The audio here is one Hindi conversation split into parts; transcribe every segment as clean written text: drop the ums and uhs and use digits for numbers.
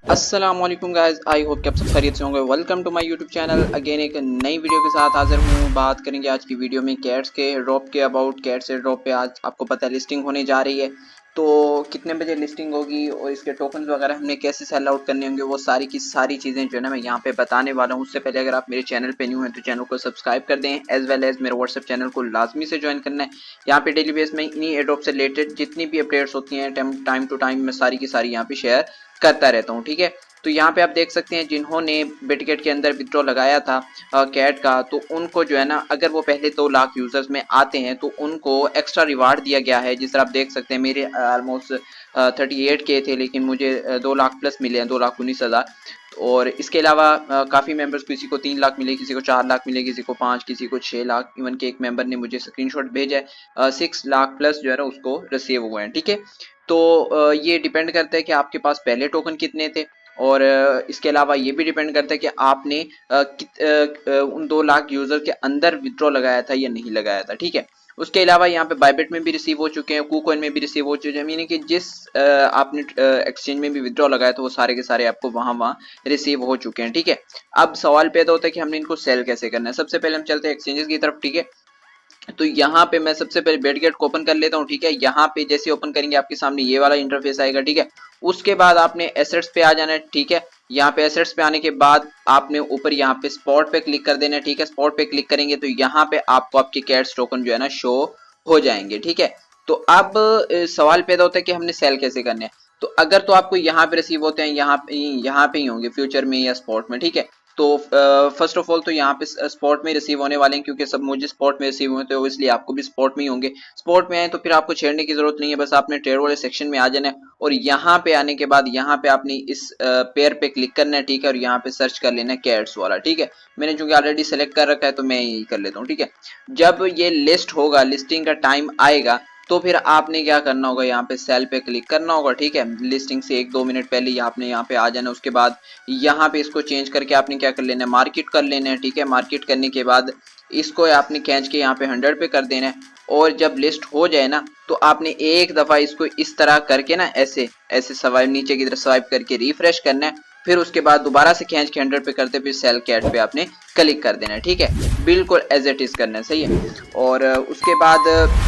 अस्सलाम वालेकुम गाइस, आई होप कि आप सब खैरियत से होंगे। Welcome to my YouTube channel. Again एक नई वीडियो के साथ हाजिर हूँ। बात करेंगे आज की वीडियो में कैट्स के ड्रॉप के अबाउट। कैट्स के ड्रॉप पे आज आपको पता है लिस्टिंग होने जा रही है, तो कितने बजे लिस्टिंग होगी और इसके टोकन वगैरह हमने कैसे सेल आउट करने होंगे, वो सारी की सारी चीज़ें जो है ना मैं यहाँ पे बताने वाला हूँ। उससे पहले अगर आप मेरे चैनल पे न्यू हैं तो चैनल को सब्सक्राइब कर दें, एज वेल एज मेरे व्हाट्सएप चैनल को लाजमी से ज्वाइन करना है। यहाँ पे डेली बेस में इन्हीं एड्रॉप से रिलेटेड जितनी भी अपडेट्स होती हैं टाइम टू टाइम मैं सारी की सारी यहाँ पे शेयर करता रहता हूँ, ठीक है। तो यहाँ पे आप देख सकते हैं जिन्होंने बिटगेट के अंदर विड्रॉ लगाया था कैट का, तो उनको जो है ना अगर वो पहले 2 लाख यूजर्स में आते हैं तो उनको एक्स्ट्रा रिवार्ड दिया गया है। जिस तरह आप देख सकते हैं मेरे ऑलमोस्ट 38 के थे, लेकिन मुझे 2 लाख प्लस मिले हैं, 2,19,000। और इसके अलावा काफ़ी मेंबर्स, किसी को 3 लाख मिले, किसी को 4 लाख मिले, किसी को 5, किसी को 6 लाख। इवन के एक मेंबर ने मुझे स्क्रीनशॉट भेजा है 6 लाख प्लस जो है ना उसको रिसीव हुए हैं, ठीक है। तो ये डिपेंड करता है कि आपके पास पहले टोकन कितने थे, और इसके अलावा ये भी डिपेंड करता है कि आपने उन 2 लाख यूजर के अंदर विड्रॉ लगाया था या नहीं लगाया था, ठीक है। उसके अलावा यहाँ पे बायबिट में भी रिसीव हो चुके हैं, कूकॉइन में भी रिसीव हो चुके हैं, यानी कि जिस आपने एक्सचेंज में भी विड्रॉ लगाया था वो सारे के सारे आपको वहां रिसीव हो चुके हैं, ठीक है। अब सवाल पैदा होता है कि हमने इनको सेल कैसे करना है। सबसे पहले हम चलते हैं एक्सचेंजेस की तरफ, ठीक है। तो यहाँ पे मैं सबसे पहले बेटगेट को ओपन कर लेता हूँ, ठीक है। यहाँ पे जैसे ओपन करेंगे आपके सामने ये वाला इंटरफेस आएगा, ठीक है। उसके बाद आपने एसेट्स पे आ जाना है, ठीक है। यहाँ पे एसेट्स पे आने के बाद आपने ऊपर यहाँ पे स्पॉट पे क्लिक कर देना है, ठीक है। स्पॉट पे क्लिक करेंगे तो यहाँ पे आपको आपके कैट्स टोकन जो है ना शो हो जाएंगे, ठीक है। तो अब सवाल पैदा होता है कि हमने सेल कैसे करने हैं। तो अगर तो आपको यहाँ पे रिसीव होते हैं, यहाँ पे ही होंगे फ्यूचर में या स्पॉट में, ठीक है। तो फर्स्ट ऑफ ऑल तो यहाँ पे स्पॉट में रिसीव होने वाले हैं, क्योंकि सब मुझे स्पॉट में रिसीव हुए तो इसलिए आपको भी स्पॉट में ही होंगे। स्पॉट में आए तो फिर आपको छेड़ने की जरूरत नहीं है, बस आपने ट्रेड वाले सेक्शन में आ जाना है और यहाँ पे आने के बाद यहाँ पे आपने इस पेयर पे क्लिक करना है, ठीक है। और यहाँ पे सर्च कर लेना है कैट्स वाला, ठीक है। मैंने चूंकि ऑलरेडी सेलेक्ट कर रखा है तो मैं यही कर लेता हूँ, ठीक है। जब ये लिस्ट होगा, लिस्टिंग का टाइम आएगा, तो फिर आपने क्या करना होगा, यहाँ पे सेल पे क्लिक करना होगा, ठीक है। लिस्टिंग से 1-2 मिनट पहले ही आपने यहाँ पे आ जाना है। उसके बाद यहाँ पे इसको चेंज करके आपने क्या कर लेना है, मार्केट कर लेना है, ठीक है। मार्केट करने के बाद इसको आपने खींच के यहाँ पे 100 पे कर देना है। और जब लिस्ट हो जाए ना तो आपने एक दफा इसको इस तरह करके ना ऐसे ऐसे स्वाइप नीचे की तरफ स्वाइप करके रिफ्रेश करना है। फिर उसके बाद दोबारा से खींच के 100 पे करते फिर सेल कैट पे आपने क्लिक कर देना है, ठीक है। बिल्कुल एज इट इज करना है, सही है। और उसके बाद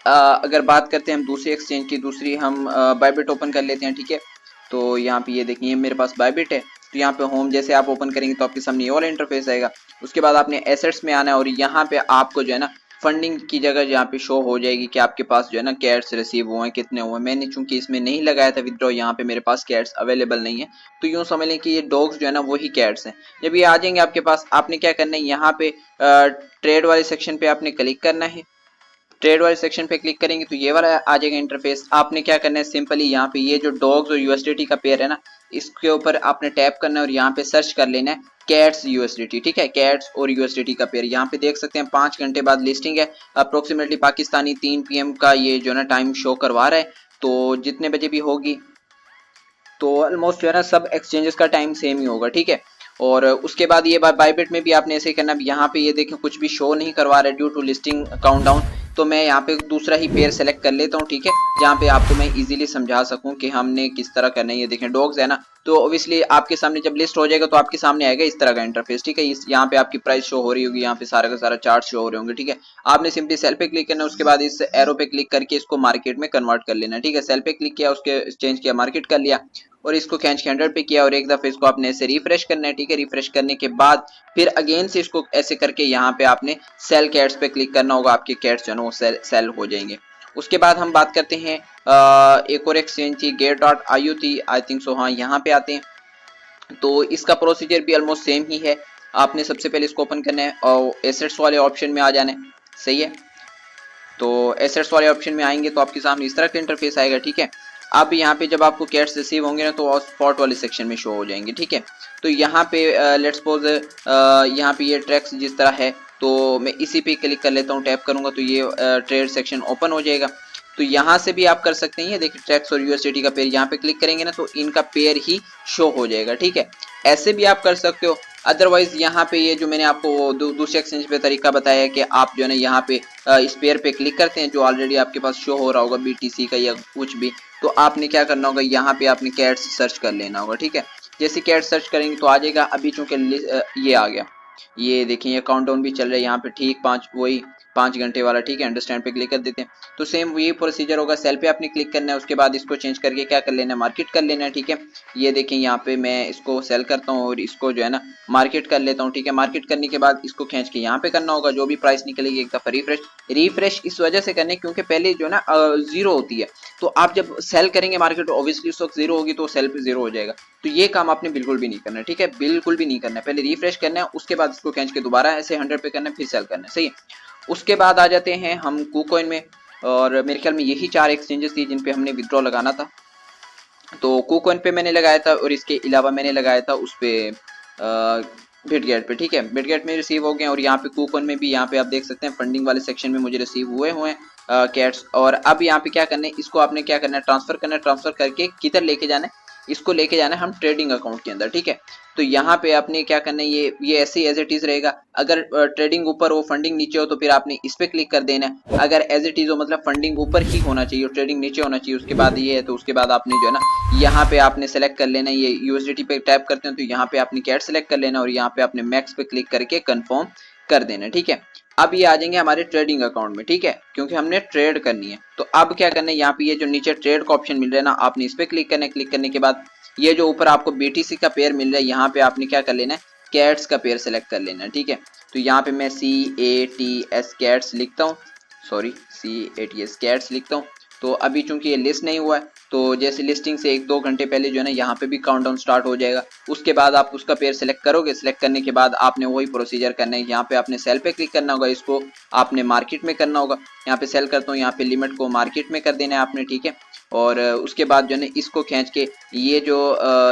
अगर बात करते हैं हम दूसरी एक्सचेंज की, दूसरी हम बायबिट ओपन कर लेते हैं, ठीक है। तो यहाँ पे ये देखिए मेरे पास बायबिट है। तो यहाँ पे होम जैसे आप ओपन करेंगे तो आपके सामने ये वाला इंटरफेस आएगा। उसके बाद आपने एसेट्स में आना है और यहाँ पे आपको जो है ना फंडिंग की जगह यहाँ पे शो हो जाएगी कि आपके पास जो है ना कैट्स रिसीव हुए हैं, कितने हुए। मैंने चूंकि इसमें नहीं लगाया था विड्रॉ, यहाँ पे मेरे पास कैट्स अवेलेबल नहीं है, तो यूँ समझ लें कि ये डॉग्स जो है ना वही कैट्स हैं। जब ये आ जाएंगे आपके पास, आपने क्या करना है, यहाँ पे ट्रेड वाले सेक्शन पे आपने क्लिक करना है। ट्रेड वाले सेक्शन पे क्लिक करेंगे तो ये वाला आ जाएगा इंटरफेस। आपने क्या करना है, सिंपली यहाँ पे ये जो डॉग्स और यूएसडीटी का पेयर है ना, इसके ऊपर आपने टैप करना है और यहाँ पे सर्च कर लेना है कैट्स यूएसडीटी, ठीक है। कैट्स और यूएसडीटी का पेयर यहाँ पे देख सकते हैं 5 घंटे बाद लिस्टिंग है। अप्रोक्सीमेटली पाकिस्तानी 3 PM का ये जो है ना टाइम शो करवा रहा है। तो जितने बजे भी होगी तो ऑलमोस्ट जो है ना सब एक्सचेंजेस का टाइम सेम ही होगा, ठीक है। और उसके बाद ये बायबिट में भी आपने ऐसे ही करना। यहाँ पे ये देखें कुछ भी शो नहीं करवा रहा है ड्यू टू लिस्टिंग काउंटडाउन। तो मैं यहाँ पे दूसरा ही पेयर सेलेक्ट कर लेता हूँ, ठीक है, जहाँ पे आपको मैं इजीली समझा सकूँ कि हमने किस तरह करना है। ये देखें डॉग्स है ना, तो ऑब्वियसली आपके सामने जब लिस्ट हो जाएगा तो आपके सामने आएगा इस तरह का इंटरफेस, ठीक है। यहाँ पे आपकी प्राइस शो हो रही होगी, यहाँ पे सारा का सारा चार्ट शो हो रहे होंगे, ठीक है। आपने सिंपली सेल पे क्लिक करना है, उसके बाद इस एरो पे क्लिक करके इसको मार्केट में कन्वर्ट कर लेना है, ठीक है। सेल पे क्लिक किया, उसके चेंज किया, मार्केट कर लिया और इसको खींच के 100 पे किया और एक दफे इसको आपने ऐसे रिफ्रेश करना है, ठीक है। रिफ्रेश करने के बाद फिर अगेन से इसको ऐसे करके यहाँ पे आपने सेल कैट्स पे क्लिक करना होगा, आपके कैट्स जो है ना वो सेल हो जाएंगे। उसके बाद हम बात करते हैं एक और एक्सचेंज थी get.io थी, आई थिंक सो, हाँ यहाँ पे आते हैं। तो इसका प्रोसीजर भी ऑलमोस्ट सेम ही है। आपने सबसे पहले इसको ओपन करना है और एसेट्स वाले ऑप्शन में आ जाना है, सही है। तो एसेट्स वाले ऑप्शन में आएंगे तो आपके सामने इस तरह का इंटरफेस आएगा, ठीक है। अब यहाँ पे जब आपको कैट्स रिसीव होंगे ना तो स्पॉट वाले सेक्शन में शो हो जाएंगे, ठीक है। तो यहाँ पे लेट्स सपोज यहाँ पे ये ट्रैक्स जिस तरह है, तो मैं इसी पे क्लिक कर लेता हूँ, टैप करूंगा तो ये ट्रेड सेक्शन ओपन हो जाएगा। तो यहाँ से भी आप कर सकते हैं, ये देखिए ट्रैक्स और यूएसडीटी का पेयर, यहाँ पे क्लिक करेंगे ना तो इनका पेयर ही शो हो जाएगा, ठीक है। ऐसे भी आप कर सकते हो। अदरवाइज यहाँ पे ये जो मैंने आपको दूसरे एक्सचेंज पे तरीका बताया है कि आप जो है ना यहाँ पे इस पेयर पे क्लिक करते हैं जो ऑलरेडी आपके पास शो हो रहा होगा BTC का या कुछ भी, तो आपने क्या करना होगा, यहाँ पे आपने कैट्स सर्च कर लेना होगा। ठीक है, जैसे कैट सर्च करेंगे तो आ जाएगा। अभी चूंकि ये आ गया, ये देखिए ये काउंटडाउन भी चल रहा है यहाँ पे, ठीक 5 घंटे वाला। ठीक है, अंडरस्टैंड पे क्लिक कर देते हैं। तो सेम ये प्रोसीजर होगा, सेल पे आपने क्लिक करना है, उसके बाद इसको चेंज करके क्या कर लेना है, मार्केट कर लेना है। ठीक है, ये देखें यहाँ पे मैं इसको सेल करता हूँ और इसको जो है ना मार्केट कर लेता हूँ। ठीक है, मार्केट करने के बाद इसको खींच के यहाँ पे करना होगा, जो भी प्राइस निकलेगी एक दफा रिफ्रेश इस वजह से करने क्योंकि पहले जो है ना जीरो होती है, तो आप जब सेल करेंगे मार्केट ऑब्वियसली उस वक्त जीरो होगी, तो सेल पे जीरो हो जाएगा। तो ये काम आपने बिल्कुल भी नहीं करना है। ठीक है, बिल्कुल भी नहीं करना है, पहले रिफ्रेश करना है, उसके बाद इसको खींच के दोबारा ऐसे 100 पे करना है, फिर सेल करना है। सही है, उसके बाद आ जाते हैं हम KuCoin में, और मेरे ख्याल में यही 4 एक्सचेंजेस थी जिन पे हमने विड्रॉ लगाना था। तो KuCoin पे मैंने लगाया था, और इसके अलावा मैंने लगाया था उस पे बिटगेट पे। ठीक है, बिटगेट में रिसीव हो गए, और यहाँ पे KuCoin में भी, यहाँ पे आप देख सकते हैं फंडिंग वाले सेक्शन में मुझे रिसीव हुए हैं कैट्स। और अब यहाँ पे क्या करना है, इसको आपने क्या करना है, ट्रांसफर करना है। ट्रांसफर करके किधर लेके जाना है, इसको लेके जाना है हम ट्रेडिंग अकाउंट के अंदर। ठीक है, तो यहाँ पे आपने क्या करना है, ये ऐसे एज इट इज रहेगा। अगर ट्रेडिंग ऊपर हो, फंडिंग नीचे हो, तो फिर आपने इस पे क्लिक कर देना है। अगर एज इट इज हो, मतलब फंडिंग ऊपर ही होना चाहिए और ट्रेडिंग नीचे होना चाहिए, उसके बाद ये है, तो उसके बाद आपने जो है ना यहाँ पे आपने सेलेक्ट कर लेना है। ये यूएसडीटी पे टैप करते हैं तो यहाँ पे आपने कैट सेलेक्ट कर लेना, और यहाँ पे आपने मैक्स पे क्लिक करके कंफर्म कर देना। ठीक है, अब ये आ जाएंगे हमारे ट्रेडिंग अकाउंट में। ठीक है, क्योंकि हमने ट्रेड करनी है। तो अब क्या करना है, यहाँ पे ये जो नीचे ट्रेड का ऑप्शन मिल रहा है ना, आपने इस पे क्लिक करना है। क्लिक करने के बाद ये जो ऊपर आपको BTC का पेयर मिल रहा है, यहाँ पे आपने क्या कर लेना है, कैट्स का पेयर सेलेक्ट कर लेना है। ठीक है, तो यहाँ पे मैं CATS कैट्स लिखता हूँ, सॉरी CATS कैट्स लिखता हूँ। तो अभी चूंकि ये लिस्ट नहीं हुआ है, तो जैसे लिस्टिंग से 1-2 घंटे पहले जो है ना यहाँ पे भी काउंटडाउन स्टार्ट हो जाएगा। उसके बाद आप उसका पेयर सेलेक्ट करोगे, सेलेक्ट करने के बाद आपने वही प्रोसीजर करना है। यहाँ पे आपने सेल पे क्लिक करना होगा, इसको आपने मार्केट में करना होगा। यहाँ पे सेल करता हूँ, यहाँ पे लिमिट को मार्केट में कर देना है आपने। ठीक है, और उसके बाद जो है इसको खींच के, ये जो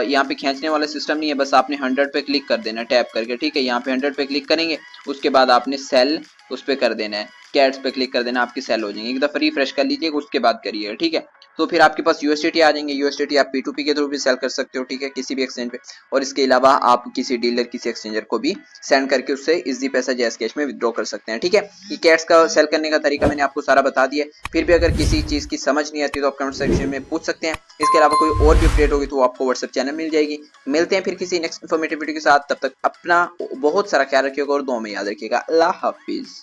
यहाँ पे खींचने वाला सिस्टम नहीं है, बस आपने 100 पे क्लिक कर देना है टैप करके। ठीक है, यहाँ पे 100 पे क्लिक करेंगे, उसके बाद आपने सेल उस पे कर देना है, कैट्स पे क्लिक कर देना, आपकी सेल हो जाएंगे। एक दफा रिफ्रेश कर लीजिएगा, उसके बाद करिएगा। ठीक है, तो फिर आपके पास USDT आ जाएंगे। USDT आप P2P के थ्रू भी सेल कर सकते हो। ठीक है, किसी भी एक्सचेंज पे, और इसके अलावा आप किसी डीलर, किसी एक्सचेंजर को भी सेंड करके उससे इजी पैसा जैस कैश में विड्रॉ कर सकते हैं। ठीक है, ये कैट्स का सेल करने का तरीका मैंने आपको सारा बता दिया। फिर भी अगर किसी चीज की समझ नहीं आती तो आप कमेंट सेक्शन में पूछ सकते हैं। इसके अलावा कोई और भी अपडेट होगी तो आपको व्हाट्सएप चैनल मिल जाएगी। मिलते हैं फिर किसी नेक्स्ट इन्फॉर्मेटिव वीडियो के साथ, तब तक अपना बहुत सारा ख्याल रखिएगा और दुआ में याद रखिएगा। अल्लाह हाफिज।